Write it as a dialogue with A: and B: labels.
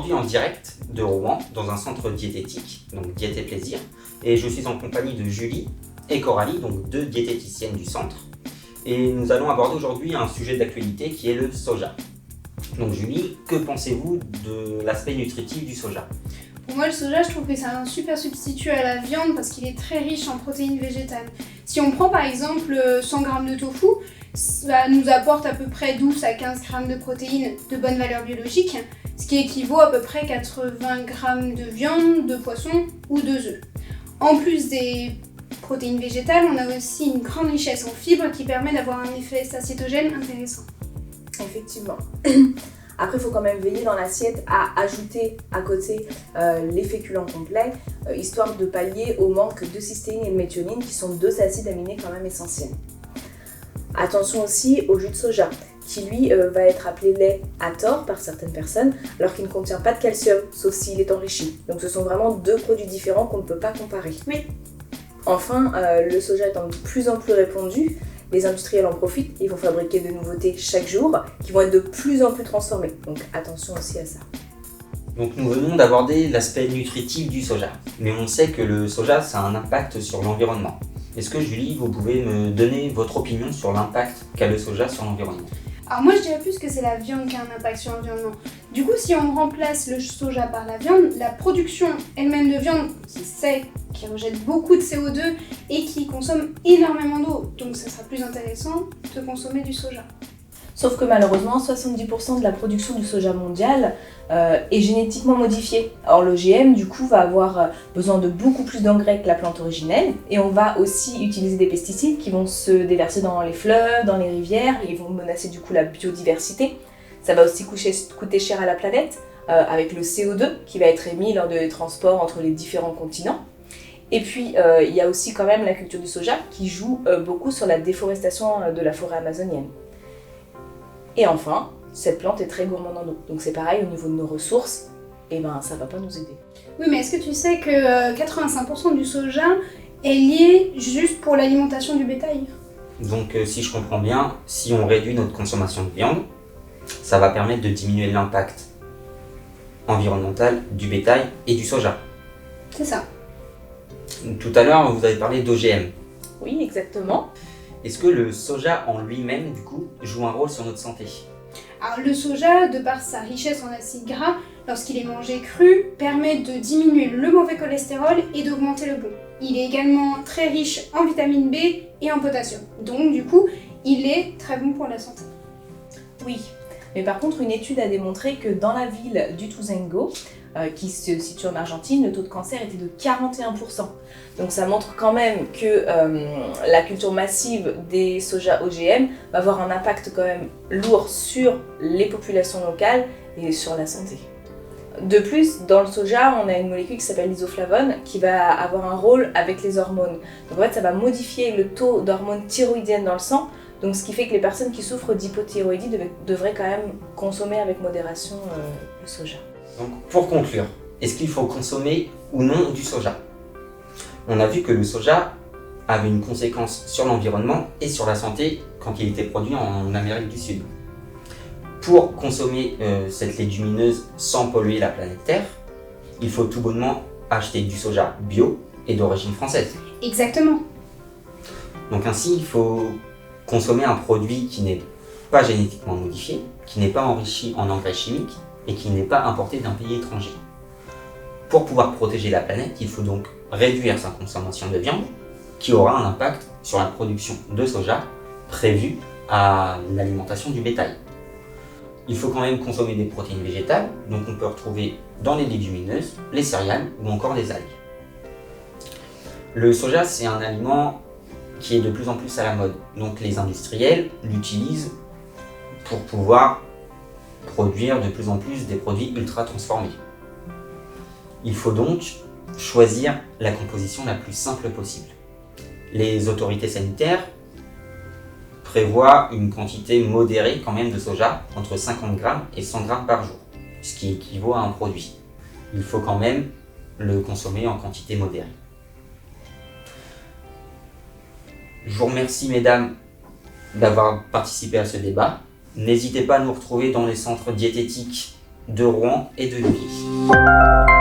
A: aujourd'hui en direct de Rouen, dans un centre diététique, donc Diète et Plaisir, et je suis en compagnie de Julie et Coralie, donc deux diététiciennes du centre. Et nous allons aborder aujourd'hui un sujet d'actualité qui est le soja. Donc Julie, que pensez-vous de l'aspect nutritif du soja ?
B: Pour moi, le soja, je trouve que c'est un super substitut à la viande parce qu'il est très riche en protéines végétales. Si on prend par exemple 100 g de tofu, ça nous apporte à peu près 12 à 15 g de protéines de bonne valeur biologique, ce qui équivaut à peu près 80 g de viande, de poisson ou d'œufs. En plus des protéines végétales, on a aussi une grande richesse en fibres qui permet d'avoir un effet satiétogène intéressant.
C: Effectivement. Après, il faut quand même veiller dans l'assiette à ajouter à côté les féculents complets, histoire de pallier au manque de cystéine et de méthionine, qui sont deux acides aminés quand même essentiels. Attention aussi au jus de soja, qui lui va être appelé lait à tort par certaines personnes, alors qu'il ne contient pas de calcium, sauf s'il est enrichi. Donc ce sont vraiment deux produits différents qu'on ne peut pas comparer.
B: Oui.
C: Enfin, le soja étant de plus en plus répandu, les industriels en profitent, ils vont fabriquer de nouveautés chaque jour qui vont être de plus en plus transformées. Donc attention aussi à ça.
A: Donc nous venons d'aborder l'aspect nutritif du soja, mais on sait que le soja ça a un impact sur l'environnement. Est-ce que Julie, vous pouvez me donner votre opinion sur l'impact qu'a le soja sur l'environnement ?
B: Alors moi je dirais plus que c'est la viande qui a un impact sur l'environnement. Du coup si on remplace le soja par la viande, la production elle-même de viande qui rejette beaucoup de CO2 et qui consomme énormément d'eau. Donc ça sera plus intéressant de consommer du soja.
C: Sauf que malheureusement 70% de la production du soja mondial est génétiquement modifiée. Or l'OGM du coup va avoir besoin de beaucoup plus d'engrais que la plante originelle, et on va aussi utiliser des pesticides qui vont se déverser dans les fleuves, dans les rivières, et ils vont menacer du coup la biodiversité. Ça va aussi coûter cher à la planète avec le CO2 qui va être émis lors des transports entre les différents continents. Et puis il y a aussi quand même la culture du soja qui joue beaucoup sur la déforestation de la forêt amazonienne. Et enfin, cette plante est très gourmande en eau. Donc c'est pareil, au niveau de nos ressources, ça va pas nous aider.
B: Oui, mais est-ce que tu sais que 85% du soja est lié juste pour l'alimentation du bétail ?
A: Donc si je comprends bien, si on réduit notre consommation de viande, ça va permettre de diminuer l'impact environnemental du bétail et du soja.
B: C'est ça.
A: Tout à l'heure, vous avez parlé d'OGM.
C: Oui, exactement.
A: Est-ce que le soja en lui-même, du coup, joue un rôle sur notre santé ?
B: Alors le soja, de par sa richesse en acides gras, lorsqu'il est mangé cru, permet de diminuer le mauvais cholestérol et d'augmenter le bon. Il est également très riche en vitamine B et en potassium. Donc du coup, il est très bon pour la santé.
C: Oui, mais par contre, une étude a démontré que dans la ville d'Ituzaingó, qui se situe en Argentine, le taux de cancer était de 41%. Donc ça montre quand même que la culture massive des sojas OGM va avoir un impact quand même lourd sur les populations locales et sur la santé. De plus, dans le soja, on a une molécule qui s'appelle l'isoflavone qui va avoir un rôle avec les hormones. Donc en fait, ça va modifier le taux d'hormones thyroïdiennes dans le sang, donc ce qui fait que les personnes qui souffrent d'hypothyroïdie devraient quand même consommer avec modération le soja.
A: Donc pour conclure, est-ce qu'il faut consommer ou non du soja ? On a vu que le soja avait une conséquence sur l'environnement et sur la santé quand il était produit en Amérique du Sud. Pour consommer cette légumineuse sans polluer la planète Terre, il faut tout bonnement acheter du soja bio et d'origine française.
B: Exactement.
A: Donc ainsi, il faut consommer un produit qui n'est pas génétiquement modifié, qui n'est pas enrichi en engrais chimiques et qui n'est pas importé d'un pays étranger. Pour pouvoir protéger la planète, il faut donc réduire sa consommation de viande, qui aura un impact sur la production de soja prévue à l'alimentation du bétail. Il faut quand même consommer des protéines végétales, donc on peut retrouver dans les légumineuses, les céréales ou encore les algues. Le soja, c'est un aliment qui est de plus en plus à la mode, donc les industriels l'utilisent pour pouvoir produire de plus en plus des produits ultra transformés. Il faut donc choisir la composition la plus simple possible. Les autorités sanitaires prévoient une quantité modérée quand même de soja, entre 50 g et 100 g par jour, ce qui équivaut à un produit. Il faut quand même le consommer en quantité modérée. Je vous remercie mesdames d'avoir participé à ce débat. N'hésitez pas à nous retrouver dans les centres diététiques de Rouen et de Neuilly.